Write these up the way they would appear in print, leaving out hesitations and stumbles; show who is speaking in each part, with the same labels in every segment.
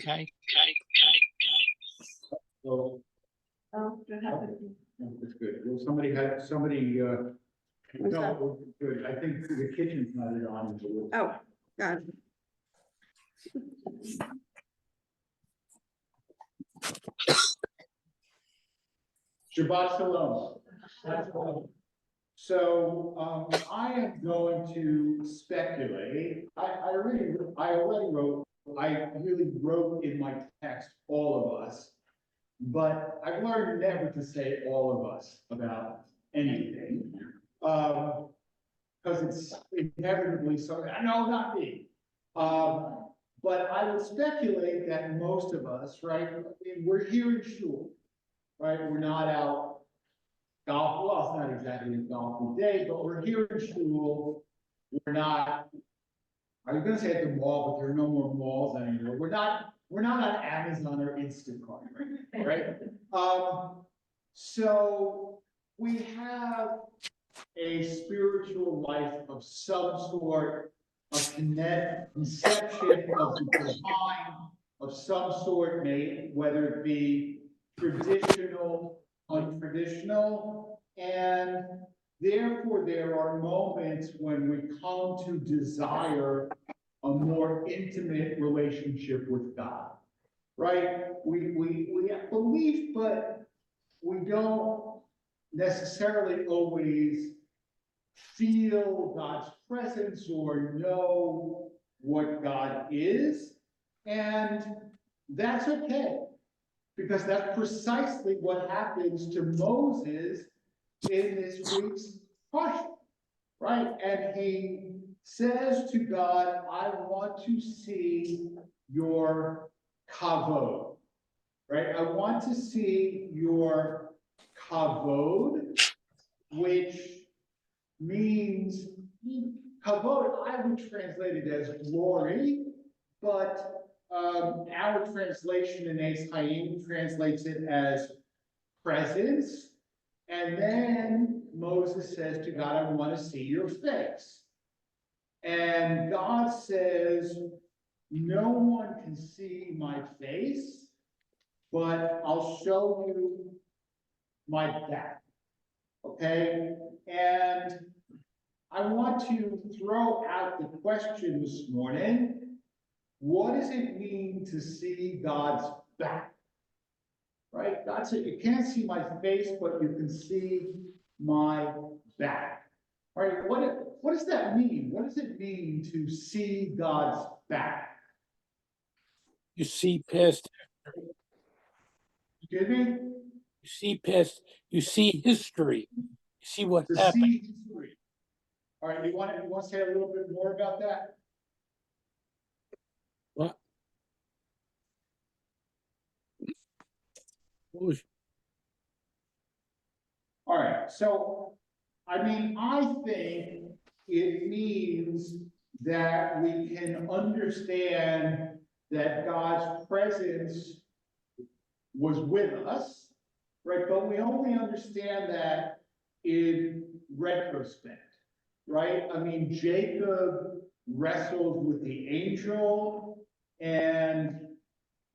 Speaker 1: Okay.
Speaker 2: So,
Speaker 3: Oh, what happened?
Speaker 2: that's good. Well, somebody, no, good. I think the kitchen's not on.
Speaker 3: Oh, got it.
Speaker 2: Shabbat Shalom. So, I am going to speculate. I really wrote in my text, all of us. But I've learned never to say all of us about anything. Because it's inevitably so, no, not me. But I would speculate that most of us, right, we're here in shul, right? We're not out golf, well, it's not exactly a golfing day, but we're here in shul. We're not, I was gonna say at the mall, but there are no more malls anymore. We're not on Amazon or Instacart, right? So we have a spiritual life of some sort, a conception of the divine of some sort, whether it be traditional, untraditional, and therefore there are moments when we come to desire a more intimate relationship with God, right? We have belief, but we don't necessarily always feel God's presence or know what God is. And that's okay, because that's precisely what happens to Moses in this week's question, right? And he says to God, I want to see your kavod, right? I want to see your kavod, which means kavod, I would translate it as glory, but our translation in Eitz Chaim translates it as presence. And then Moses says to God, I want to see your face. And God says, no one can see my face, but I'll show you my back. Okay? And I want to throw out the question this morning, what does it mean to see God's back? Right? God said, you can't see my face, but you can see my back. All right, what does that mean? What does it mean to see God's back?
Speaker 1: You see past,
Speaker 2: Excuse me?
Speaker 1: you see history. You see what
Speaker 2: To
Speaker 1: happened.
Speaker 2: see history. All right, you want to say a little bit more about that?
Speaker 1: What? What was-
Speaker 2: All right, so, I mean, I think it means that we can understand that God's presence was with us, right? But we only understand that in retrospect, right? I mean, Jacob wrestled with the angel, and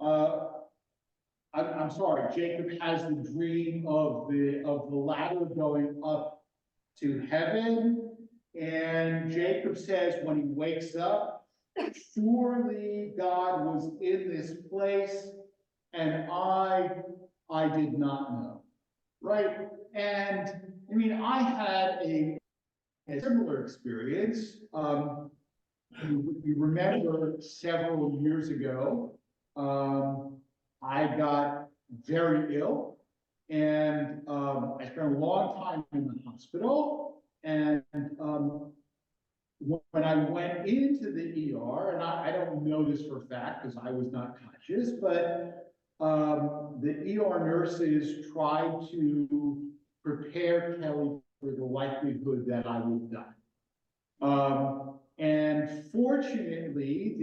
Speaker 2: I'm sorry, Jacob has the dream of the ladder going up to heaven, and Jacob says when he wakes up, surely God was in this place, and I did not know, right? And I mean, I had a similar experience. You remember several years ago, I got very ill, and I spent a long time in the hospital. And when I went into the ER, and I don't know this for a fact because I was not conscious, but the ER nurses tried to prepare Kelly for the likelihood that I would die. And fortunately,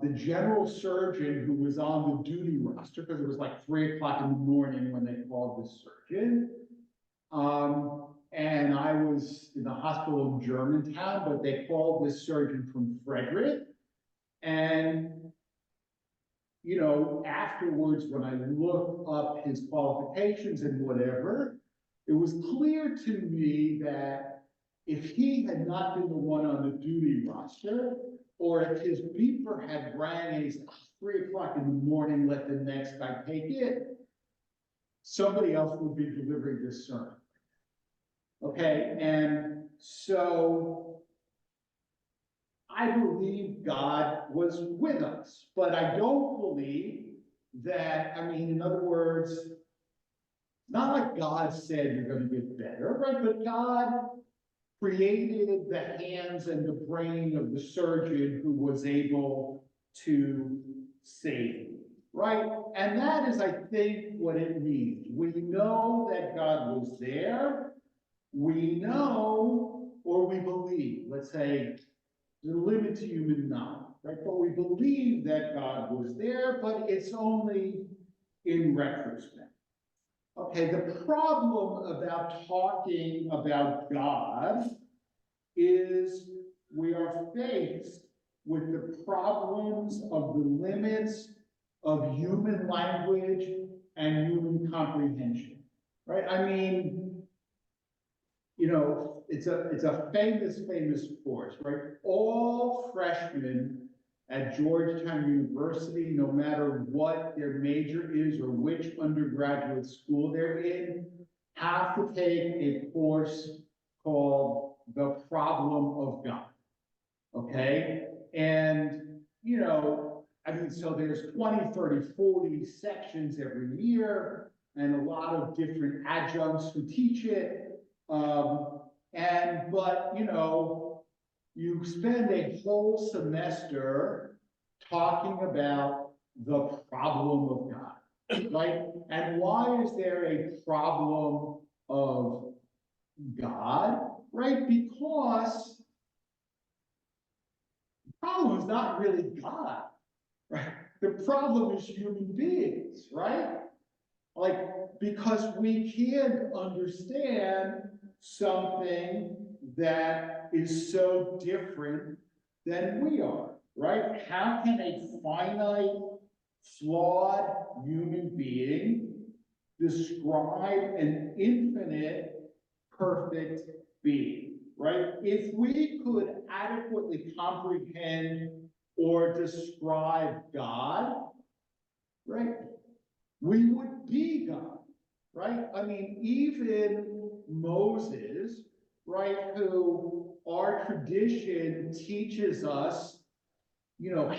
Speaker 2: the general surgeon who was on the duty roster, because it was like 3 o'clock in the morning when they called this surgeon, and I was in the hospital in Germantown, but they called this surgeon from Frederick, and afterwards, when I looked up his qualifications and whatever, it was clear to me that if he had not been the one on the duty roster, or if his beeper had rang and he's 3 o'clock in the morning, let the next guy take it, somebody else would be delivering this sermon. Okay, and so I believe God was with us, but I don't believe that, in other words, not like God said you're going to get better, right? But God created the hands and the brain of the surgeon who was able to save you, right? And that is, I think, what it means. We know that God was there. We know, or we believe, let's say, the limit to human knowledge, right? But we believe that God was there, but it's only in retrospect. Okay, the problem about talking about God is we are faced with the problems of the limits of human language and human comprehension, right? It's a famous course, right? All freshmen at Georgetown University, no matter what their major is or which undergraduate school they're in, have to take a course called The Problem of God, okay? And, so there's 20, 30, 40 sections every year, and a lot of different adjuncts who teach it. You spend a whole semester talking about the problem of God, right? And why is there a problem of God, right? Because the problem is not really God, right? The problem is human beings, right? Because we can't understand something that is so different than we are, right? How can a finite, flawed human being describe an infinite, perfect being, right? If we could adequately comprehend or describe God, right, we would be God, right? Even Moses, right, who our tradition teaches us,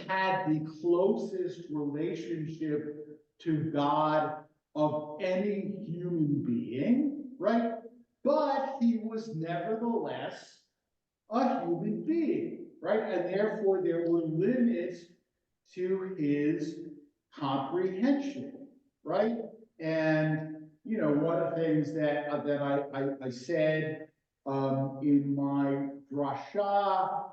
Speaker 2: had the closest relationship to God of any human being, right? But he was nevertheless a human being, right? And therefore there were limits to his comprehension, right? And one of the things that I said in my Drasha,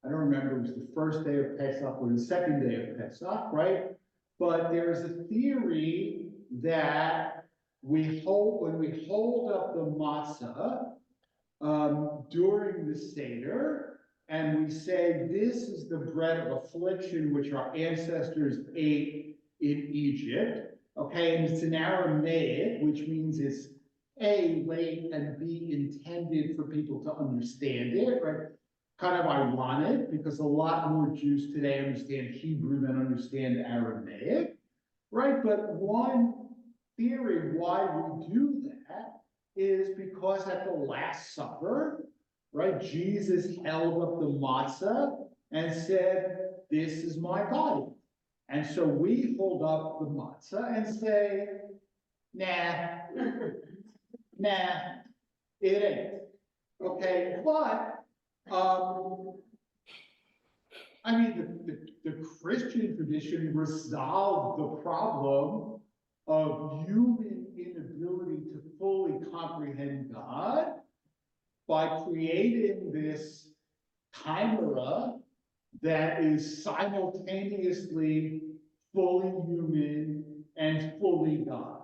Speaker 2: I don't remember, it was the first day of Pesach or the second day of Pesach, right? But there's a theory that when we hold up the matzah during the Seder, and we say, this is the bread of affliction which our ancestors ate in Egypt, okay? And it's in Aramaic, which means it's A, late, and B, intended for people to understand it, right? Kind of ironic, because a lot more Jews today understand Hebrew than understand Aramaic, right? But one theory why we do that is because at the Last Supper, right, Jesus held up the matzah and said, this is my body. And so we hold up the matzah and say, nah, it ain't. Okay, but the Christian tradition resolved the problem of human inability to fully comprehend God by creating this chimera that is simultaneously fully human and fully God,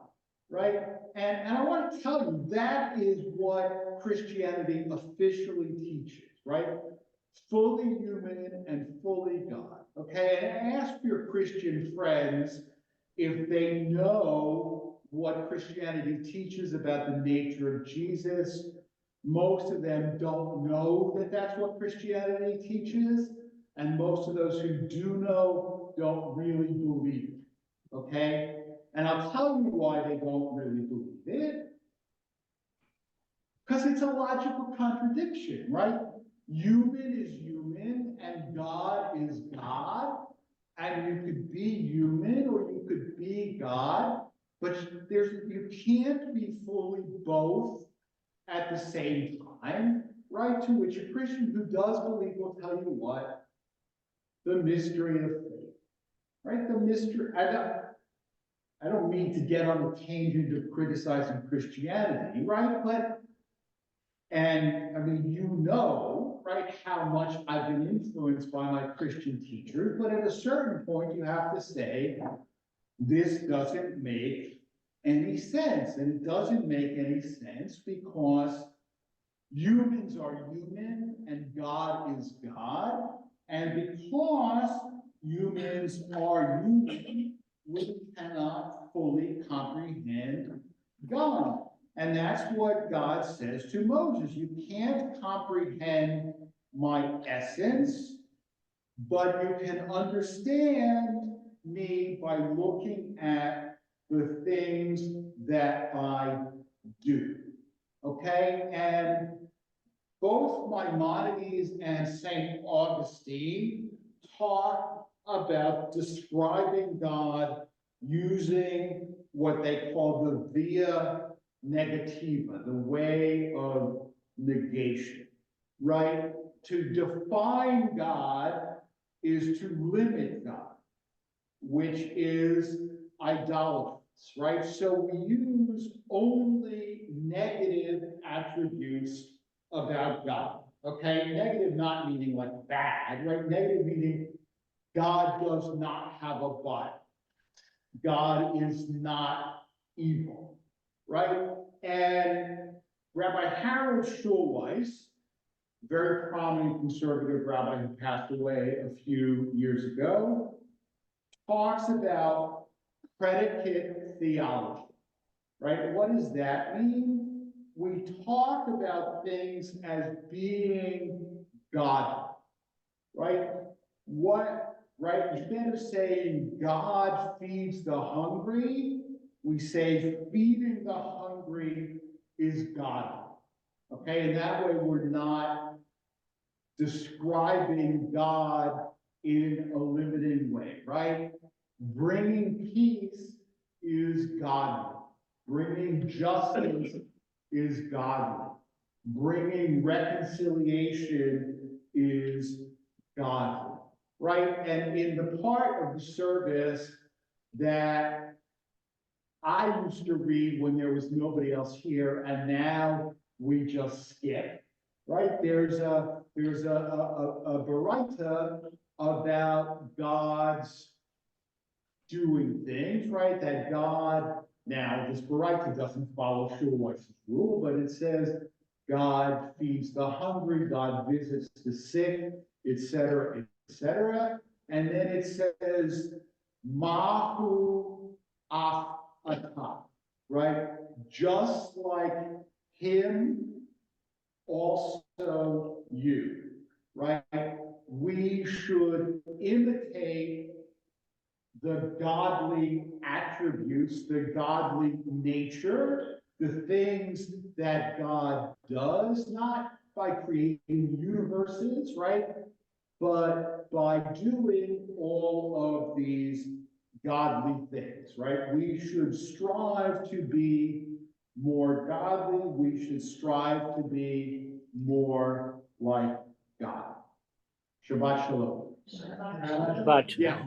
Speaker 2: right? And I want to tell you, that is what Christianity officially teaches, right? Fully human and fully God. okay? And ask your Christian friends if they know what Christianity teaches about the nature of Jesus. Most of them don't know that that's what Christianity teaches, and most of those who do know don't really believe it, okay? And I'll tell you why they don't really believe it. Because it's a logical contradiction, right? Human is human and God is God. And you could be human or you could be God, but you can't be fully both at the same time, right? To which a Christian who does believe will tell you what? The mystery of faith, right? The mystery, I don't mean to get on the tangent of criticizing Christianity, right? And I mean, you know, right, how much I've been influenced by my Christian teachers, but at a certain point, you have to say, this doesn't make any sense. And it doesn't make any sense because humans are human and God is God. And because humans are human, we cannot fully comprehend God. And that's what God says to Moses. You can't comprehend my essence, but you can understand me by looking at the things that I do. Okay? And both Maimonides and St. Augustine talk about describing God using what they call the via negativa, the way of negation, right? To define God is to limit God, which is idolatry, right? So we use only negative attributes about God, okay? Negative not meaning like bad, right? Negative meaning God does not have a body. God is not evil, right? And Rabbi Harold Schulweis, very prominent conservative rabbi who passed away a few years ago, talks about predicate theology, right? What does that mean? We talk about things as being God, right? Right? Instead of saying God feeds the hungry, we say feeding the hungry is God. Okay, and that way we're not describing God in a limiting way, right? Bringing peace is godly. Bringing justice is godly. Bringing reconciliation is godly, right? And in the part of the service that I used to read when there was nobody else here, and now we just skip, right? There's a baraita about God's doing things, right? That God, now this baraita doesn't follow Schulweis's rule, but it says God feeds the hungry, God visits the sick, etc., etc. And then it says, Mahu af atah, right? Just like him, also you, right? We should imitate the godly attributes, the godly nature, the things that God does, not by creating universes, right? But by doing all of these godly things, right? We should strive to be more godly. We should strive to be more like God. Shabbat Shalom.
Speaker 1: But
Speaker 2: Yeah.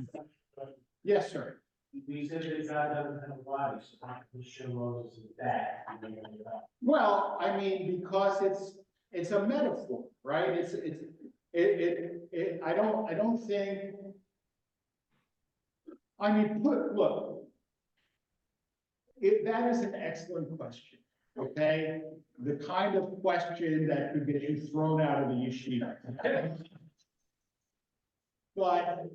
Speaker 2: Yes, sir.
Speaker 4: We said that God doesn't have a body, so how can we show Moses that?
Speaker 2: Well, I mean, because it's a metaphor, right? I don't think, I mean, look, that is an excellent question, okay? The kind of question that could get you thrown out of the yeshiva. But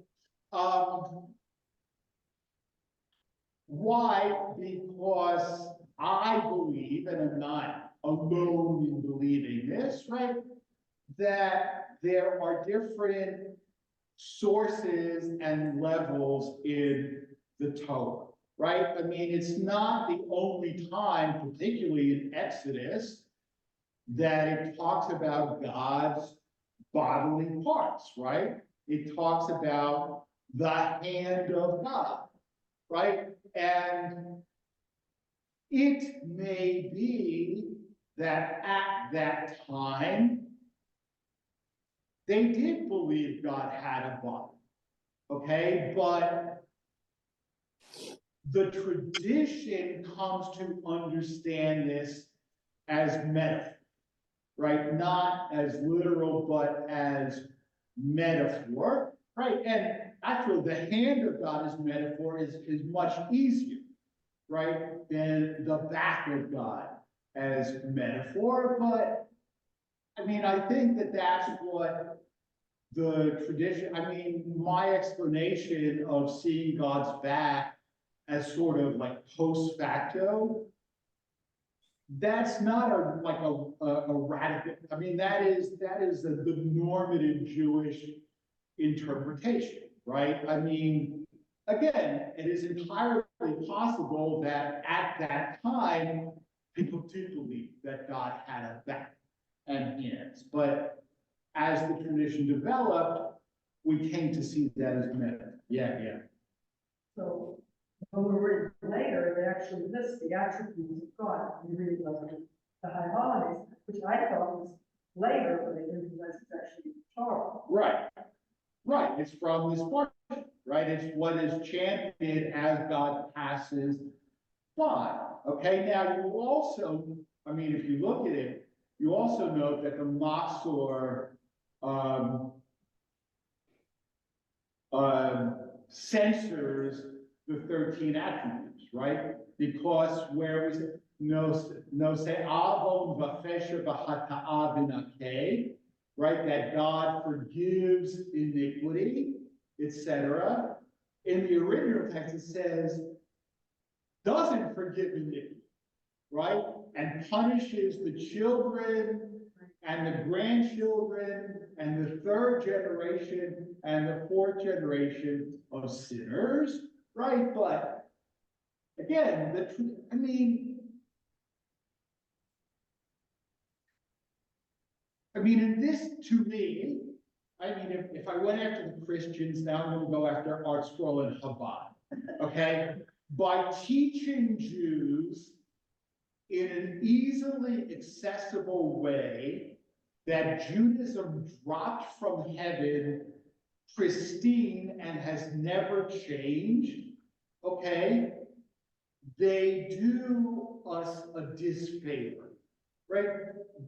Speaker 2: Why? Because I believe, and I'm not alone in believing this, right? That there are different sources and levels in the Torah, right? I mean, it's not the only time, particularly in Exodus, that it talks about God's bodily parts, right? It talks about the hand of God, right? And it may be that at that time, they did believe God had a body, okay? But the tradition comes to understand this as metaphor, right? Not as literal, but as metaphor, right? And actually, the hand of God as metaphor is much easier, right? Than the back of God as metaphor. But I mean, I think that that's what the tradition, I mean, my explanation of seeing God's back as sort of like post facto, that's not a radical, I mean, that is the normative Jewish interpretation, right? I mean, again, it is entirely possible that at that time, people did believe that God had a back and hands, but as the tradition developed, we came to see that as meta. Yeah.
Speaker 5: So, when we read later, it actually lists the attributes of God. We read the HaMoed, which I thought was later, but it didn't realize it's actually Torah.
Speaker 2: Right, it's from this portion, right? It's what is chanted as God passes by. Okay, now you also, I mean, if you look at it, you also note that the Machzor censors the 13 attributes, right? Because where we say, no say avon v'chesed v'hata'a v'nakeh, right? That God forgives iniquity, etc. In the original text, it says, doesn't forgive iniquity, right? And punishes the children and the grandchildren and the third generation and the fourth generation of sinners, right? But again, I mean, in this, to me, I mean, if I went after the Christians, now I'm going to go after Art Scroll and Chabad, okay? By teaching Jews in an easily accessible way that Judaism dropped from heaven pristine and has never changed, okay? They do us a disfavor, right?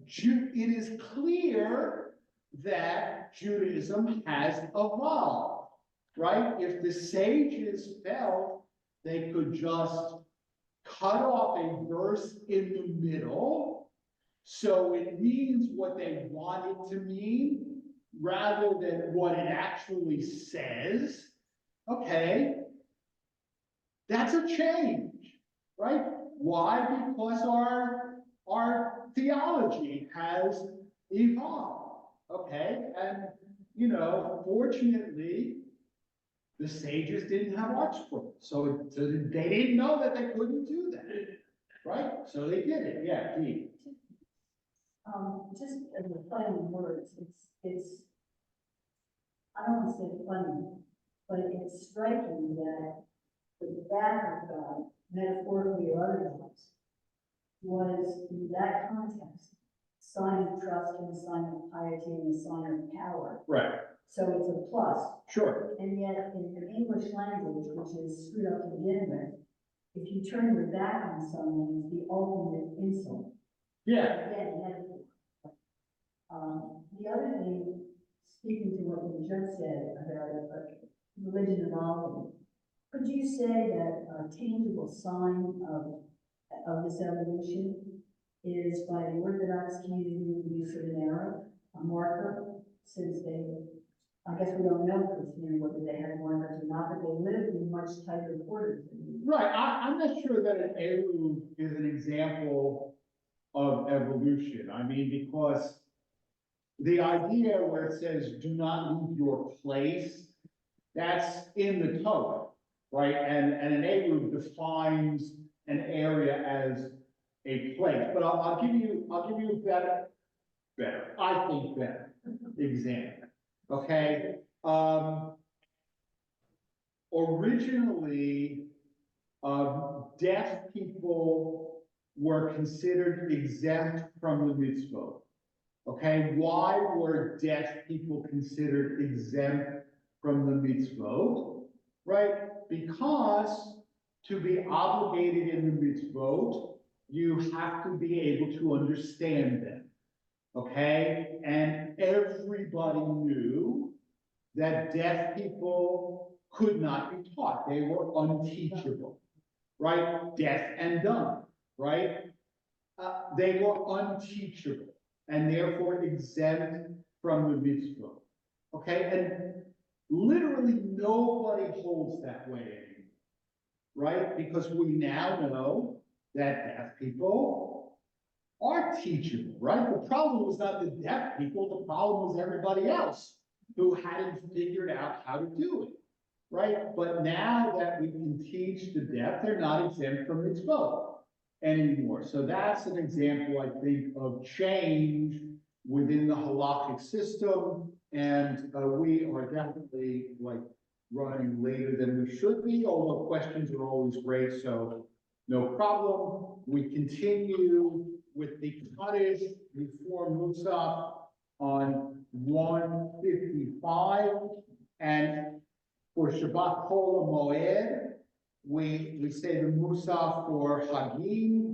Speaker 2: It is clear that Judaism has evolved, right? If the sages felt they could just cut off a verse in the middle, so it means what they want it to mean, rather than what it actually says, okay, that's a change, right? Why? Because our theology has evolved, okay? And, fortunately, the sages didn't have art scrolls, so they didn't know that they couldn't do that, right? So they did it, yeah, Pete.
Speaker 5: Just as a play on words, it's, I don't want to say funny, but it's striking that the back of God, metaphorically or otherwise, was in that context, sign of trust and a sign of piety and a sign of power.
Speaker 2: Right.
Speaker 5: So it's a plus.
Speaker 2: Sure.
Speaker 5: And yet in the English language, which is screwed up to begin with, if you turn your back on someone, it's the ultimate insult.
Speaker 2: Yeah.
Speaker 5: Again, metaphor. The other thing, speaking to what you just said about religion evolving, could you say that a tangible sign of this evolution is by the Orthodox community the use of an arrow, a marker, since they I guess we don't know for sure whether they had one or not, but they lived in much tighter quarters.
Speaker 2: Right, I'm not sure that an eruv is an example of evolution. I mean, because the idea where it says, do not leave your place, that's in the Torah, right? And an eruv defines an area as a place. But I'll give you a better, I think better example, okay? Originally, deaf people were considered exempt from the mitzvot. Okay, why were deaf people considered exempt from the mitzvot? Right, because to be obligated in the mitzvot, you have to be able to understand them. Okay, and everybody knew that deaf people could not be taught. They were unteachable, right? Deaf and dumb, right? They were unteachable and therefore exempt from the mitzvah. Okay, and literally nobody holds that way anymore, right? Because we now know that deaf people are teachable, right? The problem was not the deaf people, the problem was everybody else who hadn't figured out how to do it, right? But now that we can teach the deaf, they're not exempt from mitzvot anymore. So that's an example, I think, of change within the halakhic system. And we are definitely like running later than we should be, although questions are always great, so no problem. We continue with the Kaddish before Musaf on 155, and for Shabbat Chol HaMoed, we say the Musaf for Hagim